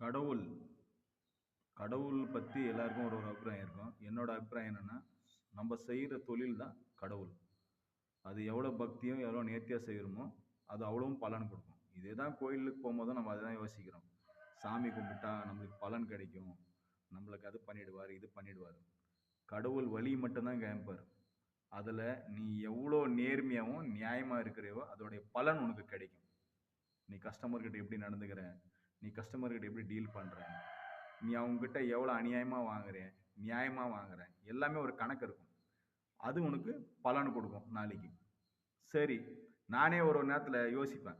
கடவுள் கடவுள் பத்தி எல்லாருக்கும் ஒரு அபிப்பிராயம் இருக்கும். என்னோட அபிப்பிராயம் என்னன்னா, நம்ம செய்ற தொழில் தான் கடவுள். அது எவ்வளோ பக்தியும், எவ்வளோ நேர்த்தியா செய்றோமோ, அது அவ்வளவும் பலன் குடுக்கும். இதே தான் கோயிலுக்கு போம்போதும் நம்ம அத தான் யோசிக்கிறோம். சாமி கும்பிட்டா நம்மளுக்கு பலன் கிடைக்கும். நம்மளுக்கு அது பண்ணிடுவாரு, இது பண்ணிடுவாரு. கடவுள் வழி மட்டும் தான் காமிப்பாரு. அதுல நீ எவ்வளோ நேர்மையாவும், நியாயமா இருக்கிறியோ, அதோடைய பலன் உனக்கு கிடைக்கும். நீ கஸ்டமர் கிட்ட எப்படி நடந்துக்கிற? நீ கஸ்டமர் கிட்ட எப்படி டீல் பண்ற? நீ அவங்ககிட்ட எவ்வளோ அநியாயமா வாங்குற? நியாயமா வாங்குற? எல்லாமே ஒரு கணக்கு இருக்கும். அது உனக்கு பலன் குடுக்கும் நாளைக்கு. சரி, நானே ஒரு நேரத்துல யோசிப்பேன்.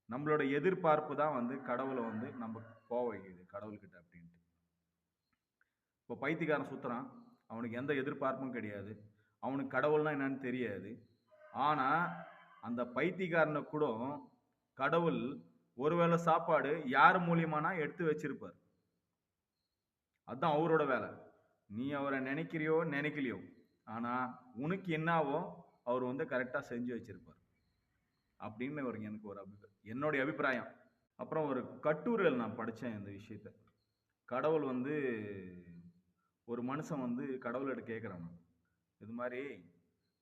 நம்மளோட எதிர்பார்ப்பு தான் வந்து கடவுள வந்து நம்ம போக வைக்குது கடவுள்கிட்ட அப்படின்ட்டு. இப்போ பைத்தியக்காரன் சுத்துறான். அவனுக்கு எந்த எதிர்பார்ப்பும் கிடையாது. அவனுக்கு கடவுள்னா என்னன்னு தெரியாது. ஆனா, அந்த பைத்தியக்காரனுக்கு கூட கடவுள் ஒருவேளை சாப்பாடு யார் மூலியமானா எடுத்து வச்சிருப்பார். அதான் அவரோட வேலை. நீ அவரை நினைக்கிறியோ, நினைக்கலையோ. ஆனா, உனக்கு என்னாவோ அவர் வந்து கரெக்ட்டா செஞ்சு வச்சிருப்பார். அப்படின்னு எனக்கு ஒரு என்னுடைய அபிப்பிராயம். அப்புறம் ஒரு கட்டுரையில நான் படிச்சேன் இந்த விஷயத்த. கடவுள் வந்து ஒரு மனுஷன் வந்து கடவுள்கிட்ட கேட்கிறானாம். இது மாரி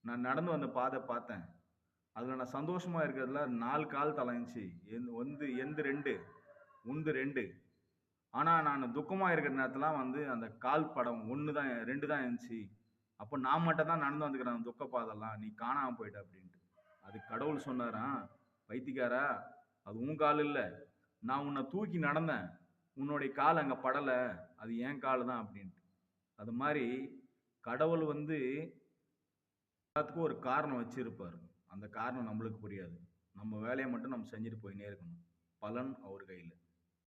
நான் நடந்து வந்த பாதை பார்த்தேன். அதுல நான் சந்தோஷமா இருக்கிறதுல 4 கால் தல இருந்துச்சு. எந்து 2 உந்து 2. ஆனா நானு துக்கமா இருக்கிற நேரத்துலலாம் வந்து அந்த கால் படம் 1 தான் 2 தான் இருந்துச்சு. அப்ப நான் மட்டும் தான் நடந்து வந்துக்கிறேன் அந்த துக்க பாதைலாம். நீ காணாம போயிட்ட அப்டின்ட்டு. அதுக்கு கடவுள் சொன்னாராம், "பைத்தியக்காரா! அது உன் கால் இல்ல. நான் உன்ன தூக்கி நடந்தேன். உன்னுடைய கால் அங்க படல. அது என் கால் தான்" அப்டின்ட்டு. அது மாரி கடவுள் வந்து எல்லாத்துக்கும் ஒரு காரணம் வச்சிருப்பாரு. அந்த காரணம் நம்மளுக்கு புரியாது. நம்ம வேலைய மட்டும் நம்ம செஞ்சுட்டு போயின்னே இருக்கணும். பலன் அவர் கையில.